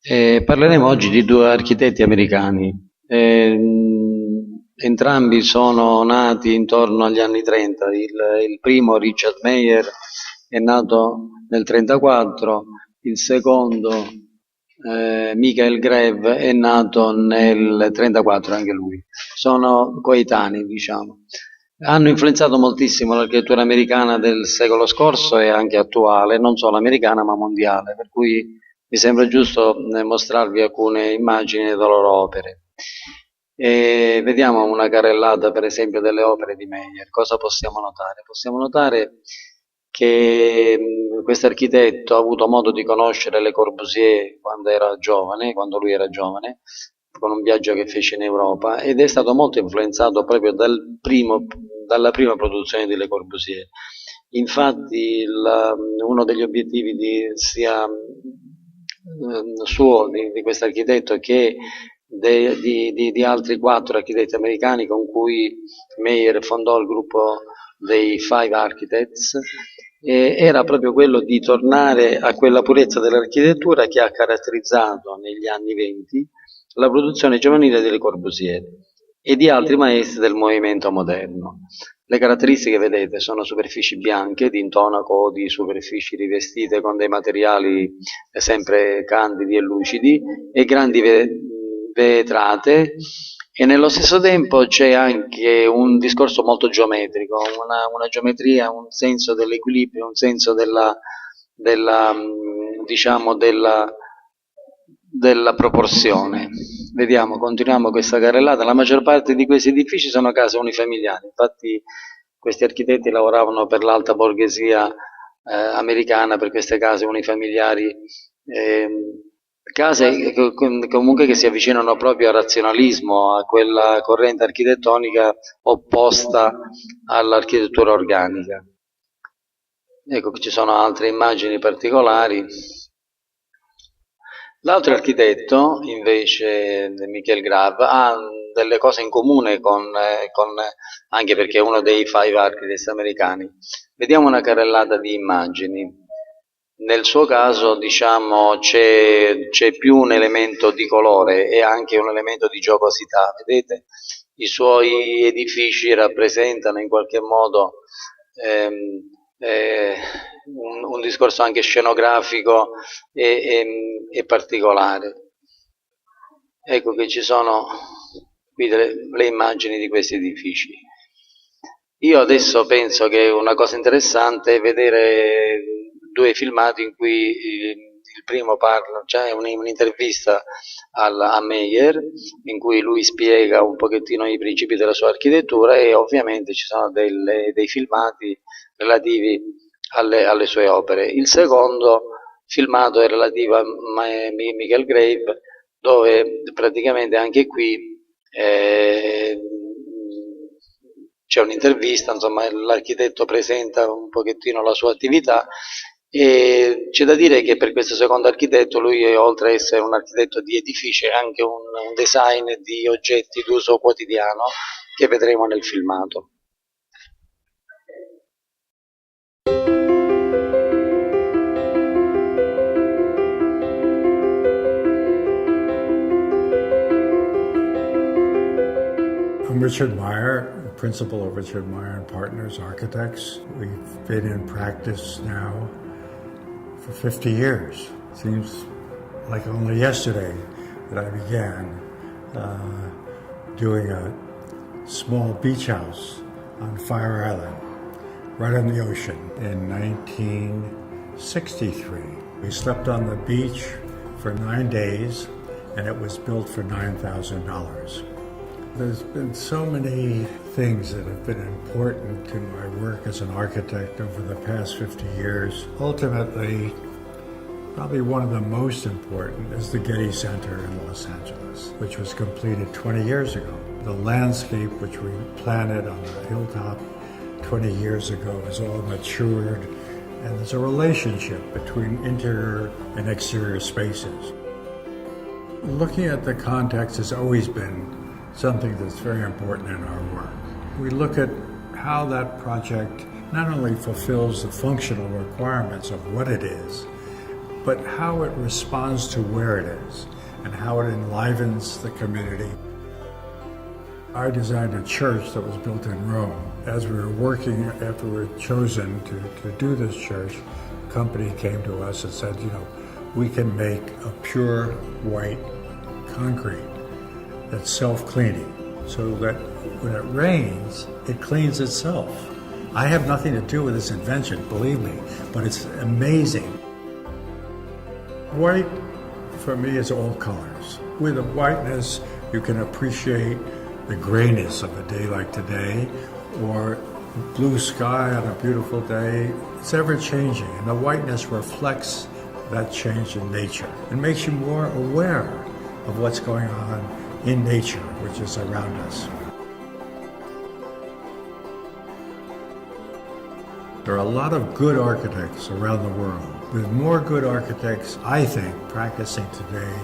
Parleremo oggi di due architetti americani. Entrambi sono nati intorno agli anni 30. Il primo, Richard MAIER, è nato nel 34, il secondo, Michael Greve, è nato nel 34 anche lui. Sono coetanei, diciamo. Hanno influenzato moltissimo l'architettura americana del secolo scorso e anche attuale, non solo americana ma mondiale, per cui mi sembra giusto mostrarvi alcune immagini delle loro opere. E vediamo una carrellata, per esempio, delle opere di Meyer. Cosa possiamo notare? Possiamo notare che questo architetto ha avuto modo di conoscere Le Corbusier quando era giovane, quando lui era giovane, con un viaggio che fece in Europa, ed è stato molto influenzato proprio dalla prima produzione di Le Corbusier. Infatti uno degli obiettivi sia suo, di questo architetto, che di altri quattro architetti americani con cui Meyer fondò il gruppo dei Five Architects, era proprio quello di tornare a quella purezza dell'architettura che ha caratterizzato negli anni 20 la produzione giovanile delle Corbusier e di altri maestri del movimento moderno. Le caratteristiche, vedete, sono superfici bianche, di intonaco o di superfici rivestite con dei materiali sempre candidi e lucidi e grandi vetrate, e nello stesso tempo c'è anche un discorso molto geometrico, una geometria, un senso dell'equilibrio, un senso diciamo, della proporzione. Vediamo, continuiamo questa carrellata. La maggior parte di questi edifici sono case unifamiliari, infatti questi architetti lavoravano per l'alta borghesia americana, per queste case unifamiliari, case comunque che si avvicinano proprio al razionalismo, a quella corrente architettonica opposta all'architettura organica. Ecco che ci sono altre immagini particolari. L'altro architetto, invece, Michael Grave, ha delle cose in comune anche perché è uno dei Five Architects americani. Vediamo una carrellata di immagini. Nel suo caso, diciamo, c'è più un elemento di colore e anche un elemento di giocosità. Vedete? I suoi edifici rappresentano in qualche modo ehm, eh, un discorso anche scenografico e particolare. Ecco che ci sono qui le immagini di questi edifici. Io adesso penso che una cosa interessante è vedere due filmati in cui il primo parla, cioè un'intervista a Meyer, in cui lui spiega un pochettino i principi della sua architettura, e ovviamente ci sono dei filmati relativi alle sue opere. Il secondo filmato è relativo a Michael Grave, dove praticamente anche qui c'è un'intervista, insomma l'architetto presenta un pochettino la sua attività, e c'è da dire che per questo secondo architetto lui, oltre ad essere un architetto di edifici, è anche un design di oggetti d'uso quotidiano che vedremo nel filmato. I'm Richard MAIER, principal of Richard MAIER and Partners Architects. We've been in practice now for 50 years. Seems like only yesterday that I began doing a small beach house on Fire Island, right on the ocean, in 1963. We slept on the beach for 9 days, and it was built for $9,000. There's been so many things that have been important to my work as an architect over the past 50 years. Ultimately, probably one of the most important is the Getty Center in Los Angeles, which was completed 20 years ago. The landscape which we planted on the hilltop 20 years ago has all matured, and there's a relationship between interior and exterior spaces. Looking at the context has always been something that's very important in our work. We look at how that project not only fulfills the functional requirements of what it is, but how it responds to where it is and how it enlivens the community. I designed a church that was built in Rome. As we were working, after we were chosen to do this church, a company came to us and said, we can make a pure white concrete that's self-cleaning, so that when it rains, it cleans itself. I have nothing to do with this invention, believe me, but it's amazing. White, for me, is all colors. With the whiteness, you can appreciate the grayness of a day like today, or blue sky on a beautiful day. It's ever changing, and the whiteness reflects that change in nature. It makes you more aware of what's going on in nature, which is around us. There are a lot of good architects around the world. There's more good architects, I think, practicing today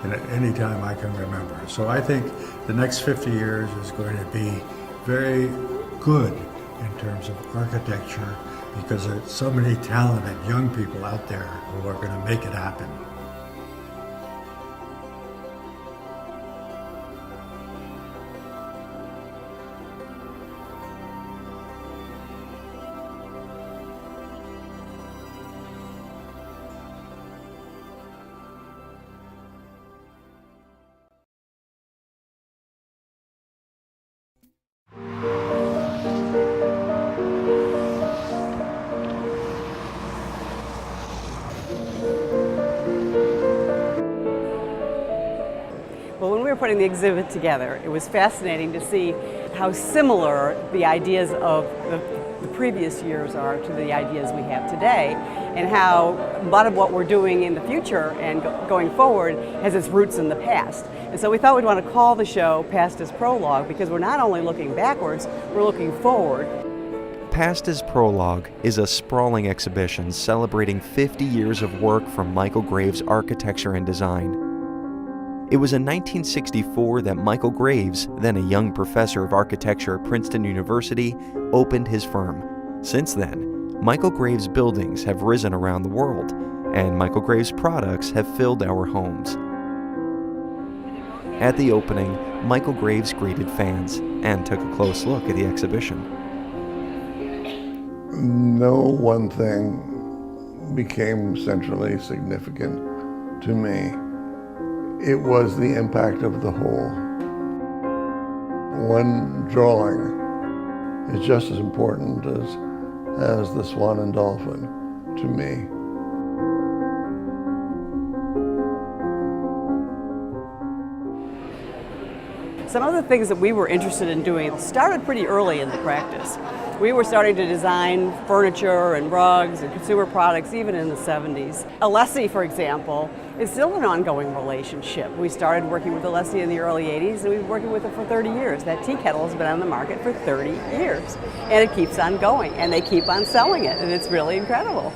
than at any time I can remember. So I think the next 50 years is going to be very good in terms of architecture, because there's so many talented young people out there who are going to make it happen. Well, when we were putting the exhibit together, it was fascinating to see how similar the ideas of the previous years are to the ideas we have today, and how a lot of what we're doing in the future and going forward has its roots in the past. And so we thought we'd want to call the show Past as Prologue, because we're not only looking backwards, we're looking forward. Past as Prologue is a sprawling exhibition celebrating 50 years of work from Michael Graves' architecture and design. It was in 1964 that Michael Graves, then a young professor of architecture at Princeton University, opened his firm. Since then, Michael Graves buildings have risen around the world, and Michael Graves products have filled our homes. At the opening, Michael Graves greeted fans and took a close look at the exhibition. No one thing became centrally significant to me. It was the impact of the whole. One drawing is just as important as the swan and dolphin to me. Some of the things that we were interested in doing started pretty early in the practice. We were starting to design furniture and rugs and consumer products even in the 70s. Alessi, for example, is still an ongoing relationship. We started working with Alessi in the early 80s, and we've been working with it for 30 years. That tea kettle has been on the market for 30 years, and it keeps on going, and they keep on selling it, and it's really incredible.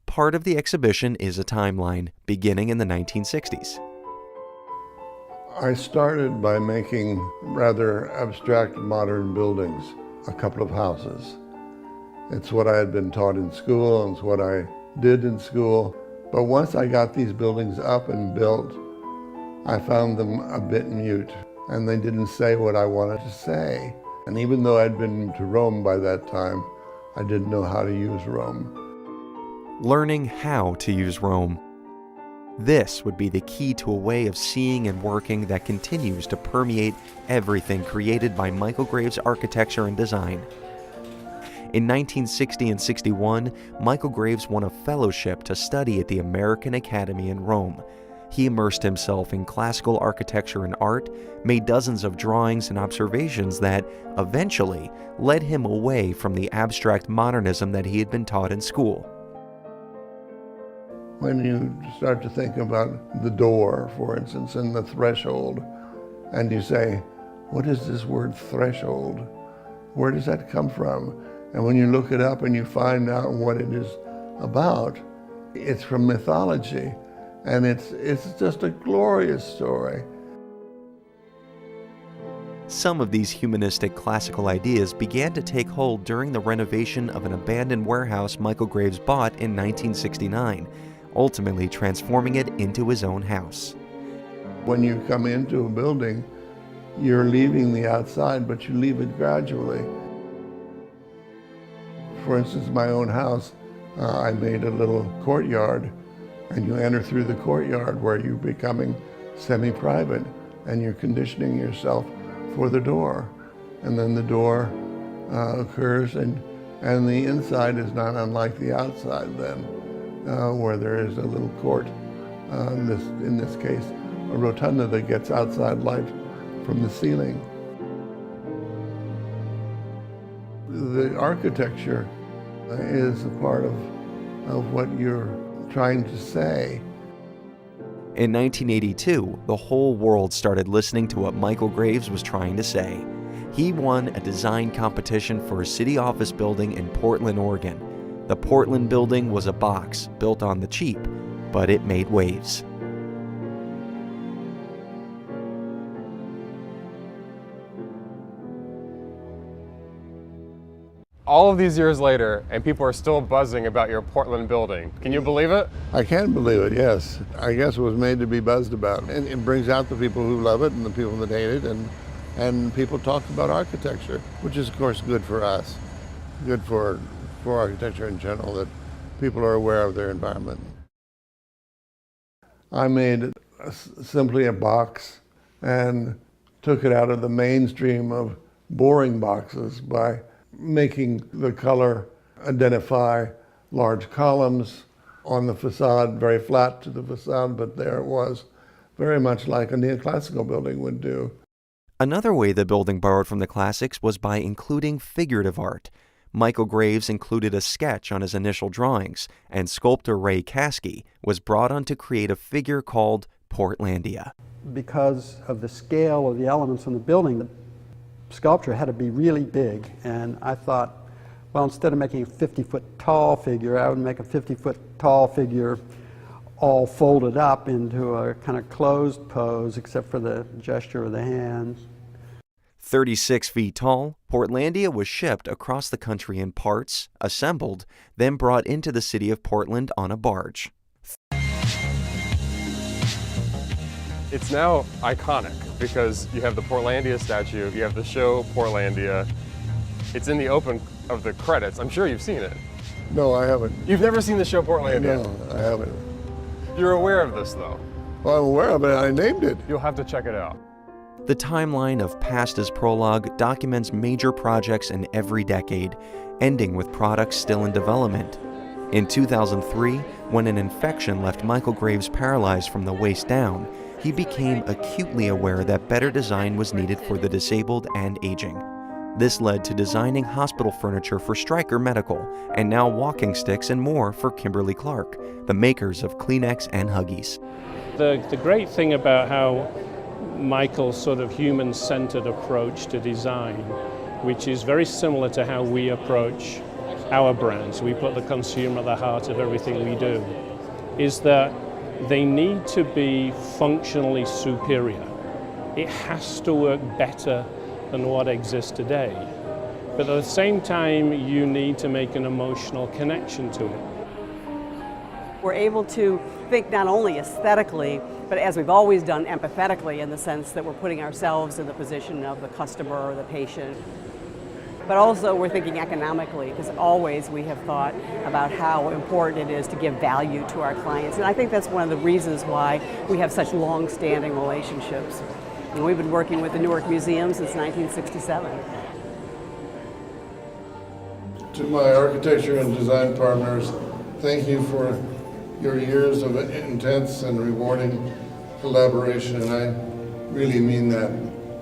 Part of the exhibition is a timeline, beginning in the 1960s. I started by making rather abstract modern buildings, a couple of houses. It's what I had been taught in school, and it's what I did in school. But once I got these buildings up and built, I found them a bit mute, and they didn't say what I wanted to say. And even though I'd been to Rome by that time, I didn't know how to use Rome. Learning how to use Rome. This would be the key to a way of seeing and working that continues to permeate everything created by Michael Graves' architecture and design. In 1960 and 61, Michael Graves won a fellowship to study at the American Academy in Rome. He immersed himself in classical architecture and art, made dozens of drawings and observations that eventually led him away from the abstract modernism that he had been taught in school. When you start to think about the door, for instance, and the threshold, and you say, what is this word threshold? Where does that come from? And when you look it up and you find out what it is about, it's from mythology, and it's just a glorious story. Some of these humanistic classical ideas began to take hold during the renovation of an abandoned warehouse Michael Graves bought in 1969, ultimately transforming it into his own house. When you come into a building, you're leaving the outside, but you leave it gradually. For instance, my own house, I made a little courtyard, and you enter through the courtyard where you're becoming semi-private, and you're conditioning yourself for the door. And then the door occurs, and the inside is not unlike the outside then, where there is a little court, in this case, a rotunda that gets outside light from the ceiling. The architecture is a part of what you're trying to say. In 1982, the whole world started listening to what Michael Graves was trying to say. He won a design competition for a city office building in Portland, Oregon. The Portland building was a box built on the cheap, but it made waves. All of these years later, and people are still buzzing about your Portland building. Can you believe it? I can believe it, yes. I guess it was made to be buzzed about. And it brings out the people who love it and the people that hate it, and people talk about architecture, which is of course good for us, good for architecture in general, that people are aware of their environment. I made simply a box and took it out of the mainstream of boring boxes by making the color identify large columns on the facade, very flat to the facade, but there it was, very much like a neoclassical building would do. Another way the building borrowed from the classics was by including figurative art. Michael Graves included a sketch on his initial drawings, and sculptor Ray Caskey was brought on to create a figure called Portlandia. Because of the scale of the elements in the building, the sculpture had to be really big, and I thought, well, instead of making a 50-foot tall figure, I would make a 50-foot tall figure all folded up into a kind of closed pose, except for the gesture of the hands. 36 feet tall, Portlandia was shipped across the country in parts, assembled, then brought into the city of Portland on a barge. It's now iconic because you have the Portlandia statue, you have the show Portlandia. It's in the open of the credits. I'm sure you've seen it. No, I haven't. You've never seen the show Portlandia? No, I haven't. You're aware of this though? Well, I'm aware of it. I named it. You'll have to check it out. The timeline of Past as Prologue documents major projects in every decade, ending with products still in development. In 2003, when an infection left Michael Graves paralyzed from the waist down, he became acutely aware that better design was needed for the disabled and aging. This led to designing hospital furniture for Stryker Medical, and now walking sticks and more for Kimberly-Clark, the makers of Kleenex and Huggies. The great thing about how Michael's sort of human-centered approach to design, which is very similar to how we approach our brands, we put the consumer at the heart of everything we do, is that they need to be functionally superior. It has to work better than what exists today. But at the same time, you need to make an emotional connection to it. We're able to think not only aesthetically, but as we've always done, empathetically, in the sense that we're putting ourselves in the position of the customer or the patient. But also we're thinking economically, because always we have thought about how important it is to give value to our clients. And I think that's one of the reasons why we have such long-standing relationships. And we've been working with the Newark Museum since 1967. To my architecture and design partners, thank you for your years of intense and rewarding collaboration, and I really mean that.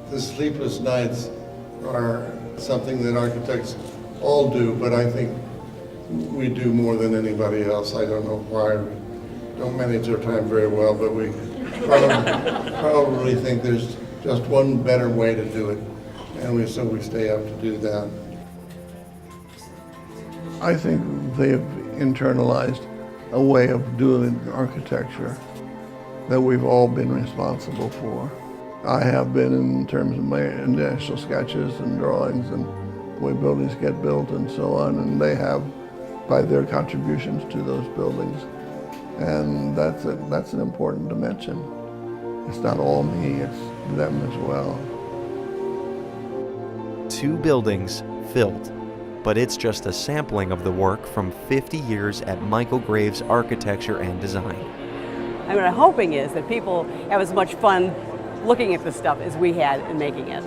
The sleepless nights are something that architects all do, but I think we do more than anybody else. I don't know why. We don't manage our time very well, but we probably think there's just one better way to do it, and so we stay up to do that. I think they've internalized a way of doing architecture that we've all been responsible for. I have been in terms of my initial sketches and drawings and the way buildings get built and so on, and they have by their contributions to those buildings. And that's an important dimension. It's not all me, it's them as well. 2 buildings filled, but it's just a sampling of the work from 50 years at Michael Graves Architecture and Design. I mean, what I'm hoping is that people have as much fun looking at this stuff as we had in making it.